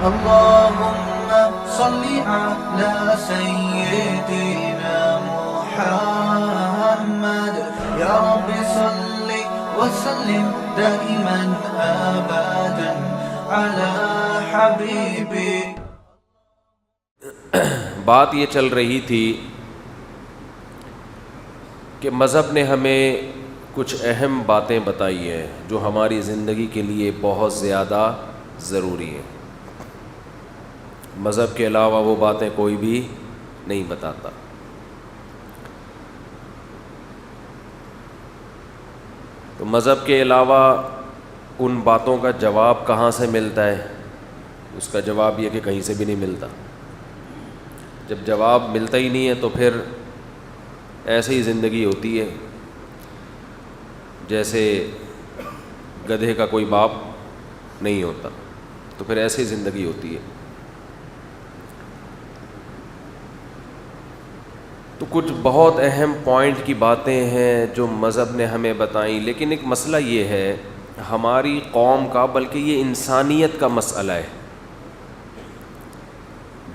اللهم صل على سيدنا محمد يا رب صل وسلم دائما أبدا على حبيبي. بات یہ چل رہی تھی کہ مذہب نے ہمیں کچھ اہم باتیں بتائی ہیں جو ہماری زندگی کے لیے بہت زیادہ ضروری ہیں. مذہب کے علاوہ وہ باتیں کوئی بھی نہیں بتاتا. تو مذہب کے علاوہ ان باتوں کا جواب کہاں سے ملتا ہے؟ اس کا جواب یہ کہ کہیں سے بھی نہیں ملتا. جب جواب ملتا ہی نہیں ہے تو پھر ایسے ہی زندگی ہوتی ہے جیسے گدھے کا کوئی باپ نہیں ہوتا. تو پھر ایسے ہی زندگی ہوتی ہے. تو کچھ بہت اہم پوائنٹ کی باتیں ہیں جو مذہب نے ہمیں بتائیں، لیکن ایک مسئلہ یہ ہے ہماری قوم کا، بلکہ یہ انسانیت کا مسئلہ ہے.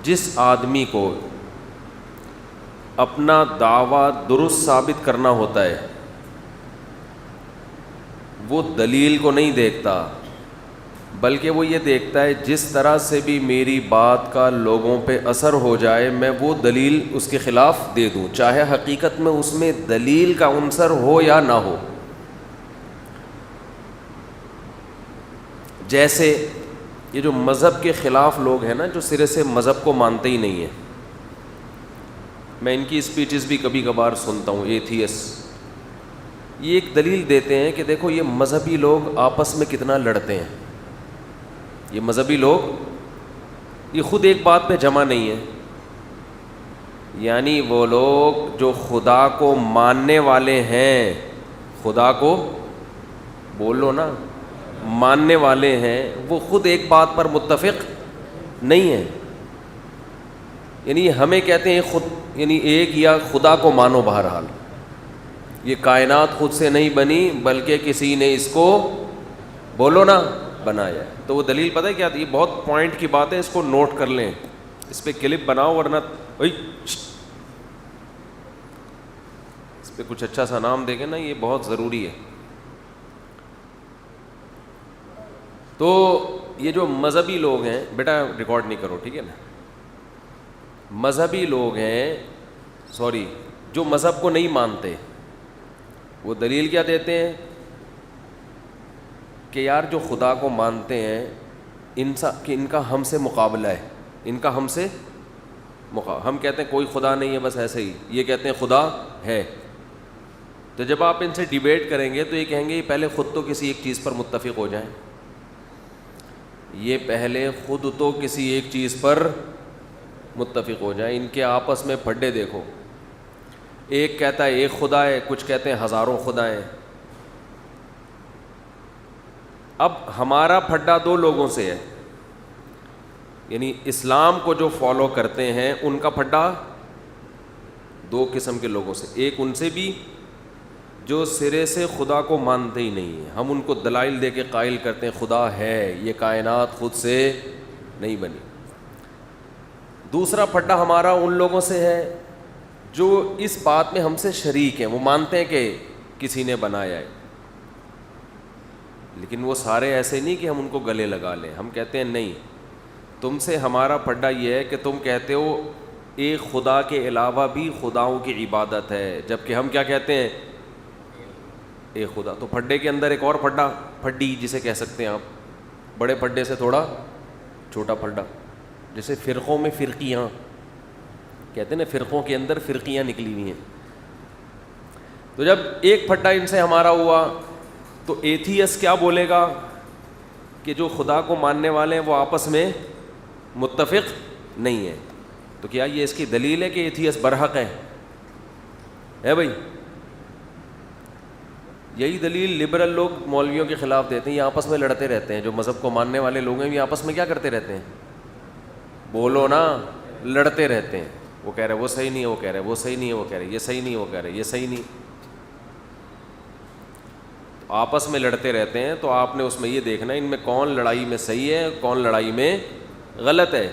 جس آدمی کو اپنا دعویٰ درست ثابت کرنا ہوتا ہے وہ دلیل کو نہیں دیکھتا، بلکہ وہ یہ دیکھتا ہے جس طرح سے بھی میری بات کا لوگوں پہ اثر ہو جائے میں وہ دلیل اس کے خلاف دے دوں، چاہے حقیقت میں اس میں دلیل کا عنصر ہو یا نہ ہو. جیسے یہ جو مذہب کے خلاف لوگ ہیں نا، جو سرے سے مذہب کو مانتے ہی نہیں ہیں، میں ان کی اسپیچز بھی کبھی کبھار سنتا ہوں. ایتھیس یہ ایک دلیل دیتے ہیں کہ دیکھو یہ مذہبی لوگ آپس میں کتنا لڑتے ہیں. یہ مذہبی لوگ یہ خود ایک بات پہ جمع نہیں ہیں. یعنی وہ لوگ جو خدا کو ماننے والے ہیں، خدا کو بولو نا، ماننے والے ہیں، وہ خود ایک بات پر متفق نہیں ہیں. یعنی ہمیں کہتے ہیں خود، یعنی ایک یا خدا کو مانو. بہرحال یہ کائنات خود سے نہیں بنی بلکہ کسی نے اس کو بولو نا بنایا. تو وہ دلیل پتہ ہے کیا تھی؟ یہ بہت پوائنٹ کی بات ہے، اس کو نوٹ کر لیں، اس پہ کلپ بناؤ ورنہ اس پہ کچھ اچھا سا نام دے گے نا، یہ بہت ضروری ہے. تو یہ جو مذہبی لوگ ہیں، بیٹا ریکارڈ نہیں کرو ٹھیک ہے نا. مذہبی لوگ ہیں، جو مذہب کو نہیں مانتے، وہ دلیل کیا دیتے ہیں کہ یار جو خدا کو مانتے ہیں کہ ان کا ہم سے مقابلہ ہے، ان کا ہم سے ہم کہتے ہیں کوئی خدا نہیں ہے، بس ایسے ہی. یہ کہتے ہیں خدا ہے. تو جب آپ ان سے ڈیبیٹ کریں گے تو یہ کہیں گے یہ پہلے خود تو کسی ایک چیز پر متفق ہو جائیں، یہ پہلے خود تو کسی ایک چیز پر متفق ہو جائیں. ان کے آپس میں پھڈے دیکھو، ایک کہتا ہے ایک خدا ہے، کچھ کہتے ہیں ہزاروں خدا ہیں. اب ہمارا پھڈا دو لوگوں سے ہے، یعنی اسلام کو جو فالو کرتے ہیں ان کا پھڈا دو قسم کے لوگوں سے. ایک ان سے بھی جو سرے سے خدا کو مانتے ہی نہیں ہیں، ہم ان کو دلائل دے کے قائل کرتے ہیں خدا ہے، یہ کائنات خود سے نہیں بنی. دوسرا پھڈا ہمارا ان لوگوں سے ہے جو اس بات میں ہم سے شریک ہیں، وہ مانتے ہیں کہ کسی نے بنایا ہے، لیکن وہ سارے ایسے نہیں کہ ہم ان کو گلے لگا لیں. ہم کہتے ہیں نہیں، تم سے ہمارا پھڈا یہ ہے کہ تم کہتے ہو ایک خدا کے علاوہ بھی خداؤں کی عبادت ہے، جبکہ ہم کیا کہتے ہیں ایک خدا. تو پھڈے کے اندر ایک اور پھڈا، پھڈی جسے کہہ سکتے ہیں آپ، بڑے پھڈے سے تھوڑا چھوٹا پھڈا. جیسے فرقوں میں فرقیاں کہتے ہیں نا، فرقوں کے اندر فرقیاں نکلی ہوئی ہیں. تو جب ایک پھڈا ان سے ہمارا ہوا تو ایتھیس کیا بولے گا کہ جو خدا کو ماننے والے ہیں وہ آپس میں متفق نہیں ہیں. تو کیا یہ اس کی دلیل ہے کہ ایتھیس برحق ہے بھائی؟ یہی دلیل لبرل لوگ مولویوں کے خلاف دیتے ہیں. یہ آپس میں لڑتے رہتے ہیں، جو مذہب کو ماننے والے لوگ ہیں یہ آپس میں کیا کرتے رہتے ہیں؟ بولو نا، لڑتے رہتے ہیں. وہ کہہ رہے وہ صحیح نہیں ہے، وہ کہہ رہے وہ صحیح نہیں ہے، وہ کہہ رہے یہ صحیح نہیں ہے، وہ کہہ رہے یہ صحیح نہیں. آپس میں لڑتے رہتے ہیں. تو آپ نے اس میں یہ دیکھنا ہے ان میں کون لڑائی میں صحیح ہے، کون لڑائی میں غلط ہے.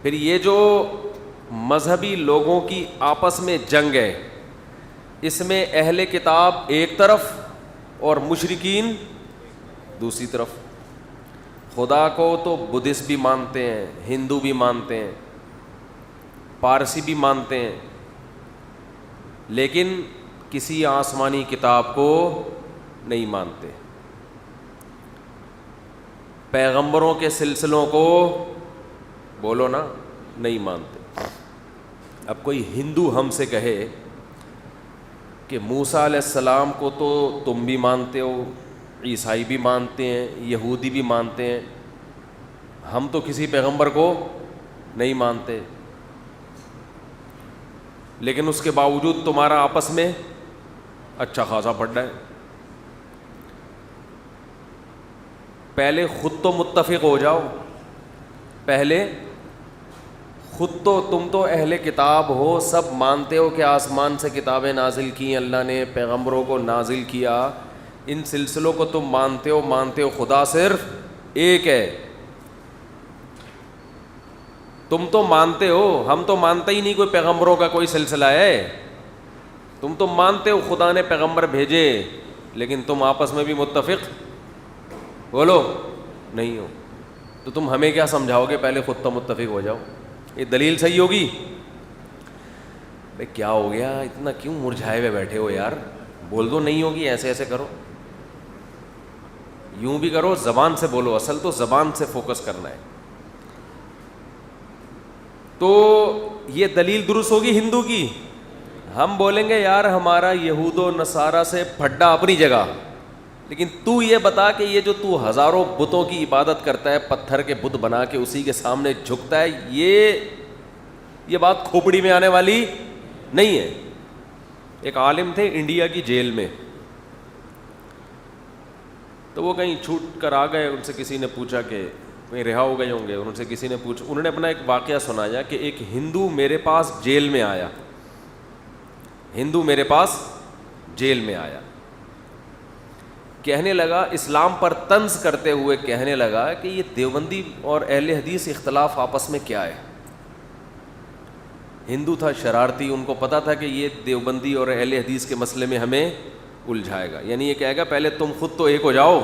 پھر یہ جو مذہبی لوگوں کی آپس میں جنگ ہے، اس میں اہل کتاب ایک طرف اور مشرکین دوسری طرف. خدا کو تو بدھسٹ بھی مانتے ہیں، ہندو بھی مانتے ہیں، پارسی بھی مانتے ہیں، لیکن کسی آسمانی کتاب کو نہیں مانتے. پیغمبروں کے سلسلوں کو بولو نا نہیں مانتے. اب کوئی ہندو ہم سے کہے کہ موسیٰ علیہ السلام کو تو تم بھی مانتے ہو، عیسائی بھی مانتے ہیں، یہودی بھی مانتے ہیں، ہم تو کسی پیغمبر کو نہیں مانتے، لیکن اس کے باوجود تمہارا آپس میں اچھا خاصا پڑا ہے. پہلے خود تو متفق ہو جاؤ، پہلے خود تو تم تو اہل کتاب ہو، سب مانتے ہو کہ آسمان سے کتابیں نازل کی اللہ نے، پیغمبروں کو نازل کیا، ان سلسلوں کو تم مانتے ہو، خدا صرف ایک ہے. تم تو مانتے ہو، ہم تو مانتے ہی نہیں کوئی پیغمبروں کا کوئی سلسلہ ہے. تم تو مانتے ہو خدا نے پیغمبر بھیجے، لیکن تم آپس میں بھی متفق بولو نہیں ہو. تو تم ہمیں کیا سمجھاؤ گے؟ پہلے خود تو متفق ہو جاؤ. یہ دلیل صحیح ہوگی؟ بھئی کیا ہو گیا، اتنا کیوں مرجھائے ہوئے بیٹھے ہو یار؟ بول دو نہیں ہوگی، ایسے ایسے کرو، یوں بھی کرو، زبان سے بولو. اصل تو زبان سے فوکس کرنا ہے. تو یہ دلیل درست ہوگی ہندو کی. ہم بولیں گے یار ہمارا یہود و نصارہ سے پھڈا اپنی جگہ، لیکن تو یہ بتا کہ یہ جو تو ہزاروں بتوں کی عبادت کرتا ہے، پتھر کے بت بنا کے اسی کے سامنے جھکتا ہے، یہ بات کھوپڑی میں آنے والی نہیں ہے. ایک عالم تھے انڈیا کی جیل میں، تو وہ کہیں چھوٹ کر آ گئے. ان سے کسی نے پوچھا کہ کہیں رہا ہو گئے ہوں گے، ان سے کسی نے پوچھا، انہوں نے اپنا ایک واقعہ سنایا کہ ایک ہندو میرے پاس جیل میں آیا، جیل میں آیا، کہنے لگا اسلام پر طنز کرتے ہوئے کہنے لگا کہ یہ دیوبندی اور اہل حدیث اختلاف آپس میں کیا ہے. ہندو تھا شرارتی، ان کو پتا تھا کہ یہ دیوبندی اور اہل حدیث کے مسئلے میں ہمیں الجھائے گا. یعنی یہ کہے گا پہلے تم خود تو ایک ہو جاؤ.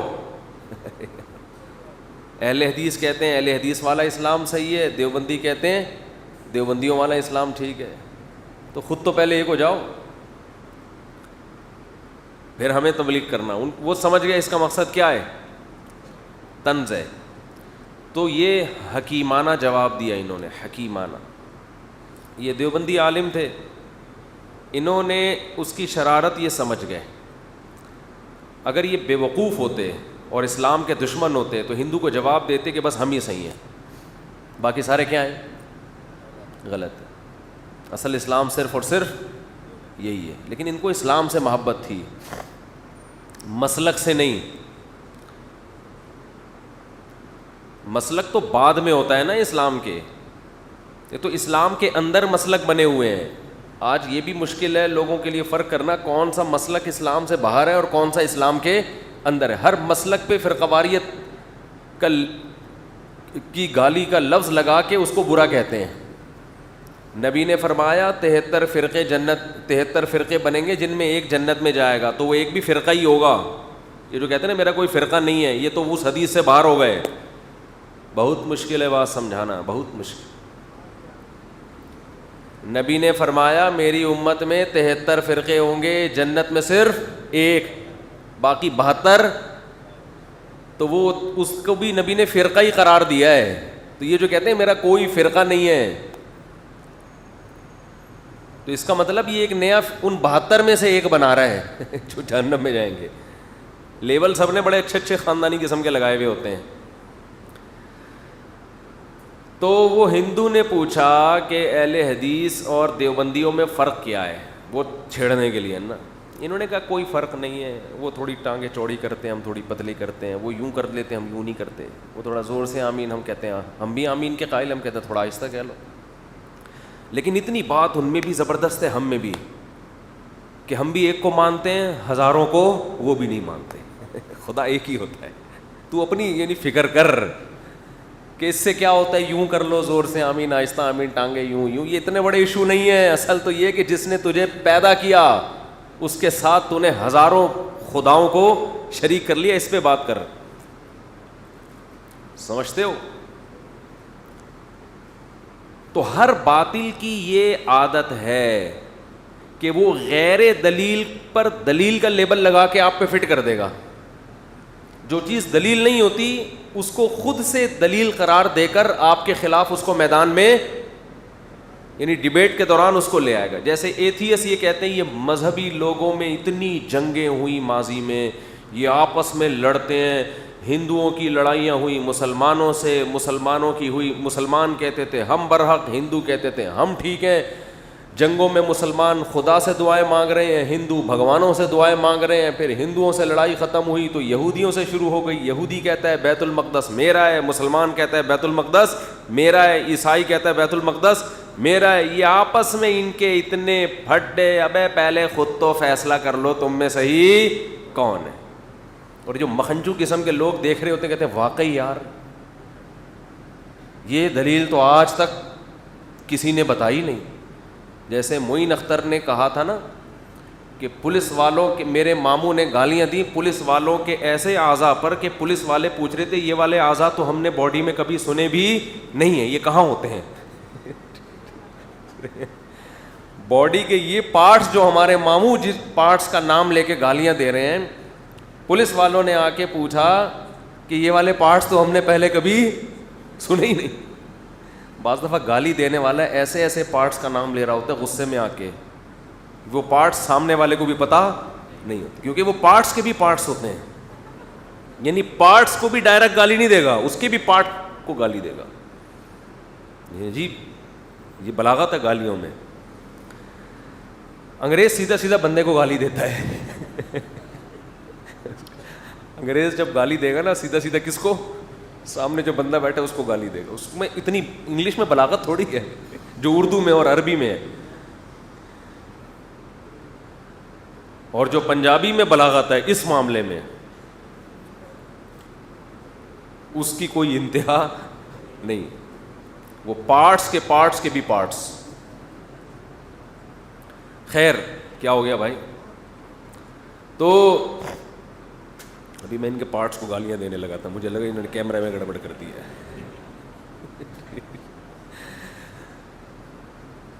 اہل حدیث کہتے ہیں اہل حدیث والا اسلام صحیح ہے، دیوبندی کہتے ہیں دیوبندیوں والا اسلام ٹھیک ہے، تو خود تو پہلے ایک ہو جاؤ، پھر ہمیں تبلیغ کرنا. وہ سمجھ گئے اس کا مقصد کیا ہے، طنز ہے. تو یہ حکیمانہ جواب دیا انہوں نے، حکیمانہ. یہ دیوبندی عالم تھے، انہوں نے اس کی شرارت یہ سمجھ گئے. اگر یہ بے وقوف ہوتے اور اسلام کے دشمن ہوتے تو ہندو کو جواب دیتے کہ بس ہم ہی صحیح ہیں، باقی سارے کیا ہیں، غلط ہے. اصل اسلام صرف اور صرف یہی ہے. لیکن ان کو اسلام سے محبت تھی، مسلک سے نہیں. مسلک تو بعد میں ہوتا ہے نا اسلام کے، یہ تو اسلام کے اندر مسلک بنے ہوئے ہیں. آج یہ بھی مشکل ہے لوگوں کے لیے فرق کرنا کون سا مسلک اسلام سے باہر ہے اور کون سا اسلام کے اندر ہے. ہر مسلک پہ فرقہ واریت کی گالی کا لفظ لگا کے اس کو برا کہتے ہیں. نبی نے فرمایا 73 فرقے بنیں گے جن میں ایک جنت میں جائے گا، تو وہ ایک بھی فرقہ ہی ہوگا. یہ جو کہتے ہیں نا میرا کوئی فرقہ نہیں ہے، یہ تو اس حدیث سے باہر ہو گئے. بہت مشکل ہے بات سمجھانا، بہت مشکل. نبی نے فرمایا میری امت میں 73 فرقے ہوں گے، جنت میں صرف ایک، باقی 72. تو وہ اس کو بھی نبی نے فرقہ ہی قرار دیا ہے. تو یہ جو کہتے ہیں میرا کوئی فرقہ نہیں ہے، تو اس کا مطلب یہ ایک نیا ان 72 میں سے ایک بنا رہا ہے جو جہنم میں جائیں گے. لیبل سب نے بڑے اچھے اچھے خاندانی قسم کے لگائے ہوئے ہوتے ہیں. تو وہ ہندو نے پوچھا کہ اہل حدیث اور دیوبندیوں میں فرق کیا ہے، وہ چھیڑنے کے لیے نا. انہوں نے کہا کوئی فرق نہیں ہے، وہ تھوڑی ٹانگیں چوڑی کرتے ہیں، ہم تھوڑی پتلی کرتے ہیں، وہ یوں کر لیتے ہیں، ہم یوں نہیں کرتے. وہ تھوڑا زور سے آمین ہم کہتے ہیں، ہم بھی آمین کے قائل، ہم کہتے ہیں تھوڑا آہستہ کہہ لو. لیکن اتنی بات ان میں بھی زبردست ہے، ہم میں بھی، کہ ہم بھی ایک کو مانتے ہیں، ہزاروں کو وہ بھی نہیں مانتے. خدا ایک ہی ہوتا ہے. تو اپنی یعنی فکر کر کہ اس سے کیا ہوتا ہے, یوں کر لو زور سے آمین, آہستہ آمین, ٹانگیں یوں یوں. یہ اتنے بڑے ایشو نہیں ہیں. اصل تو یہ کہ جس نے تجھے پیدا کیا اس کے ساتھ تو نے ہزاروں خداؤں کو شریک کر لیا. اس پہ بات کر, سمجھتے ہو؟ تو ہر باطل کی یہ عادت ہے کہ وہ غیر دلیل پر دلیل کا لیبل لگا کے آپ پہ فٹ کر دے گا. جو چیز دلیل نہیں ہوتی اس کو خود سے دلیل قرار دے کر آپ کے خلاف اس کو میدان میں, یعنی ڈیبیٹ کے دوران اس کو لے آئے گا. جیسے ایتھیس یہ کہتے ہیں یہ مذہبی لوگوں میں اتنی جنگیں ہوئی ماضی میں, یہ آپس میں لڑتے ہیں, ہندوؤں کی لڑائیاں ہوئی مسلمانوں سے, مسلمانوں کی ہوئی, مسلمان کہتے تھے ہم برحق, ہندو کہتے تھے ہم ٹھیک ہیں. جنگوں میں مسلمان خدا سے دعائیں مانگ رہے ہیں, ہندو بھگوانوں سے دعائیں مانگ رہے ہیں. پھر ہندوؤں سے لڑائی ختم ہوئی تو یہودیوں سے شروع ہو گئی. یہودی کہتا ہے بیت المقدس میرا ہے, مسلمان کہتا ہے بیت المقدس میرا ہے, عیسائی کہتا ہے بیت المقدس میرا ہے. یہ آپس میں ان کے اتنے پھڈے, ابے پہلے خود تو فیصلہ کر لو تم میں صحیح کون ہے. اور جو مکھنچو قسم کے لوگ دیکھ رہے ہوتے ہیں کہتے ہیں واقعی یار یہ دلیل تو آج تک کسی نے بتائی نہیں. جیسے معین اختر نے کہا تھا نا کہ پولیس والوں کے, میرے ماموں نے گالیاں دی پولیس والوں کے ایسے اعضاء پر کہ پولیس والے پوچھ رہے تھے یہ والے اعضاء تو ہم نے باڈی میں کبھی سنے بھی نہیں ہیں, یہ کہاں ہوتے ہیں. باڈی کے یہ پارٹس جو ہمارے ماموں جس پارٹس کا نام لے کے گالیاں دے رہے ہیں, پولیس والوں نے آ کے پوچھا کہ یہ والے پارٹس تو ہم نے پہلے کبھی سنے ہی نہیں. بعض دفعہ گالی دینے والا ایسے ایسے پارٹس کا نام لے رہا ہوتا ہے غصے میں آ کے, وہ پارٹس سامنے والے کو بھی پتہ نہیں ہوتے, کیونکہ وہ پارٹس کے بھی پارٹس ہوتے ہیں. یعنی پارٹس کو بھی ڈائریکٹ گالی نہیں دے گا, اس کے بھی پارٹ کو گالی دے گا. جی یہ بلاغت ہے گالیوں میں. انگریز سیدھا سیدھا بندے کو گالی دیتا ہے. انگریز جب گالی دے گا نا سیدھا سیدھا کس کو, سامنے جو بندہ بیٹھا ہے اس کو گالی دے گا. اس میں اتنی انگلش میں بلاغت تھوڑی ہے جو اردو میں اور عربی میں ہے. اور جو پنجابی میں بلاغت ہے اس معاملے میں اس کی کوئی انتہا نہیں. وہ پارٹس کے بھی پارٹس. خیر کیا ہو گیا بھائی, تو ابھی میں ان کے پارٹس کو گالیاں دینے لگا تھا, مجھے لگا انہوں نے کیمرہ میں گڑبڑ کر دی ہے.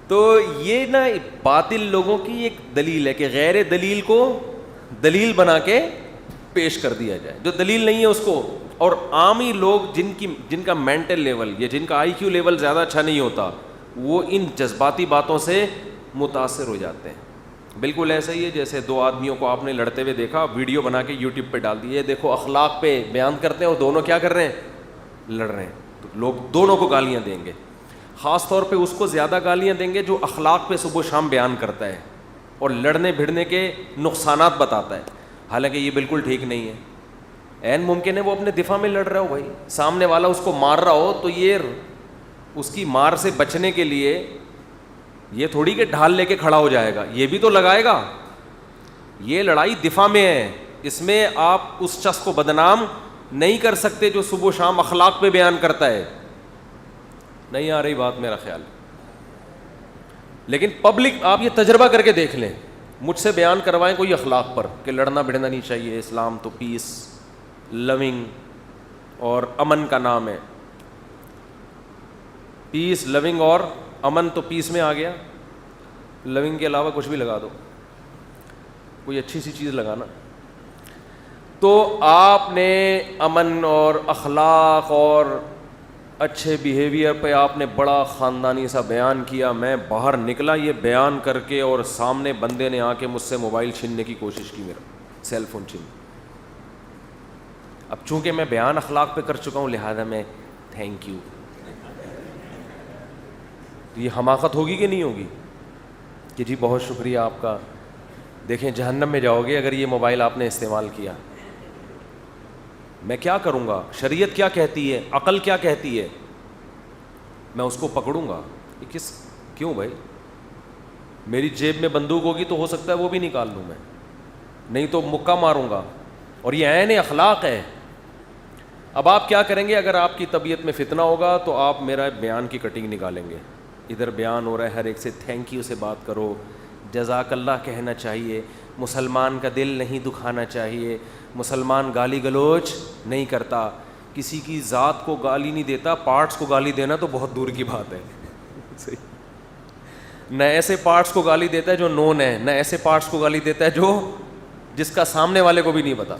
تو یہ نا باطل لوگوں کی ایک دلیل ہے کہ غیر دلیل کو دلیل بنا کے پیش کر دیا جائے, جو دلیل نہیں ہے اس کو. اور عامی لوگ جن کا مینٹل لیول یا جن کا آئی کیو لیول زیادہ اچھا نہیں ہوتا, وہ ان جذباتی باتوں سے متاثر ہو جاتے ہیں. بالکل ایسا ہی ہے جیسے دو آدمیوں کو آپ نے لڑتے ہوئے دیکھا, ویڈیو بنا کے یوٹیوب پہ ڈال دی, یہ دیکھو اخلاق پہ بیان کرتے ہیں اور دونوں کیا کر رہے ہیں, لڑ رہے ہیں. تو لوگ دونوں کو گالیاں دیں گے, خاص طور پہ اس کو زیادہ گالیاں دیں گے جو اخلاق پہ صبح و شام بیان کرتا ہے اور لڑنے بھڑنے کے نقصانات بتاتا ہے. حالانکہ یہ بالکل ٹھیک نہیں ہے. عین ممکن ہے وہ اپنے دفاع میں لڑ رہا ہو بھائی, سامنے والا اس کو مار رہا ہو تو یہ اس کی مار سے بچنے کے لیے یہ تھوڑی کہ ڈھال لے کے کھڑا ہو جائے گا, یہ بھی تو لگائے گا. یہ لڑائی دفاع میں ہے, اس میں آپ اس شخص کو بدنام نہیں کر سکتے جو صبح و شام اخلاق پہ بیان کرتا ہے. نہیں آ رہی بات میرا خیال. لیکن پبلک آپ یہ تجربہ کر کے دیکھ لیں, مجھ سے بیان کروائیں کوئی اخلاق پر کہ لڑنا بھڑنا نہیں چاہیے, اسلام تو پیس لونگ اور امن کا نام ہے. پیس لونگ اور امن تو پیس میں آ گیا, لونگ کے علاوہ کچھ بھی لگا دو, کوئی اچھی سی چیز لگانا. تو آپ نے امن اور اخلاق اور اچھے بیہیویئر پہ آپ نے بڑا خاندانی سا بیان کیا. میں باہر نکلا یہ بیان کر کے اور سامنے بندے نے آ کے مجھ سے موبائل چھیننے کی کوشش کی, میرا سیل فون چھین. اب چونکہ میں بیان اخلاق پہ کر چکا ہوں لہذا میں تھینک یو. یہ حماقت ہوگی کہ نہیں ہوگی کہ جی بہت شکریہ آپ کا, دیکھیں جہنم میں جاؤ گے اگر یہ موبائل آپ نے استعمال کیا. میں کیا کروں گا, شریعت کیا کہتی ہے, عقل کیا کہتی ہے, میں اس کو پکڑوں گا. یہ کیوں بھائی, میری جیب میں بندوق ہوگی تو ہو سکتا ہے وہ بھی نکال لوں میں, نہیں تو مکہ ماروں گا. اور یہ عین اخلاق ہے. اب آپ کیا کریں گے؟ اگر آپ کی طبیعت میں فتنہ ہوگا تو آپ میرا بیان کی کٹنگ نکالیں گے. ادھر بیان ہو رہا ہے، ہر ایک سے تھینک یو سے بات کرو، جزاک اللہ کہنا چاہیے، مسلمان کا دل نہیں دکھانا چاہیے، مسلمان گالی گلوچ نہیں کرتا، کسی کی ذات کو گالی نہیں دیتا، پارٹس کو گالی دینا تو بہت دور کی بات ہے. نہ ایسے پارٹس کو گالی دیتا ہے جو نون ہے، نہ ایسے پارٹس کو گالی دیتا ہے جو جس کا سامنے والے کو بھی نہیں پتا.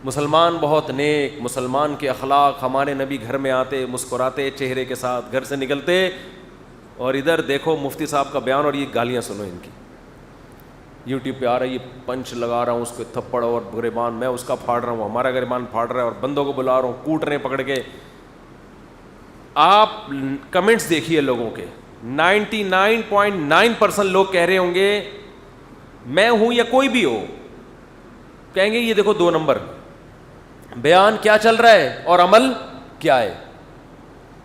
مسلمان بہت نیک، مسلمان کے اخلاق، ہمارے نبی گھر میں آتے مسکراتے چہرے کے ساتھ گھر سے نکلتے، اور ادھر دیکھو مفتی صاحب کا بیان اور یہ گالیاں سنو ان کی. یوٹیوب پہ آ رہا ہے، یہ پنچ لگا رہا ہوں اس کو تھپڑ اور گریبان، میں اس کا پھاڑ رہا ہوں، ہمارا گریبان پھاڑ رہا ہے، اور بندوں کو بلا رہا ہوں، کوٹ رہے ہیں پکڑ کے. آپ کمنٹس دیکھیے لوگوں کے، 99.9% لوگ کہہ رہے ہوں گے میں ہوں یا کوئی بھی ہو، کہیں گے یہ دیکھو 2 نمبر، بیان کیا چل رہا ہے اور عمل کیا ہے.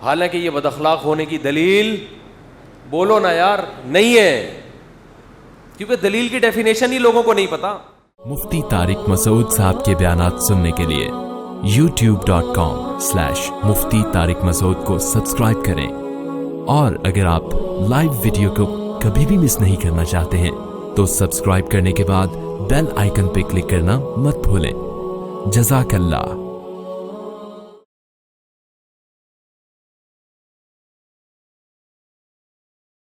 حالانکہ یہ بد اخلاق ہونے کی دلیل بولو نا یار نہیں ہے، کیونکہ دلیل کی ڈیفینیشن ہی لوگوں کو نہیں پتا. مفتی طارق مسعود صاحب کے بیانات سننے کے لیے youtube.com/مفتی طارق مسعود کو سبسکرائب کریں، اور اگر آپ لائیو ویڈیو کو کبھی بھی مس نہیں کرنا چاہتے ہیں تو سبسکرائب کرنے کے بعد بیل آئیکن پہ کلک کرنا مت بھولیں. جزاک اللہ.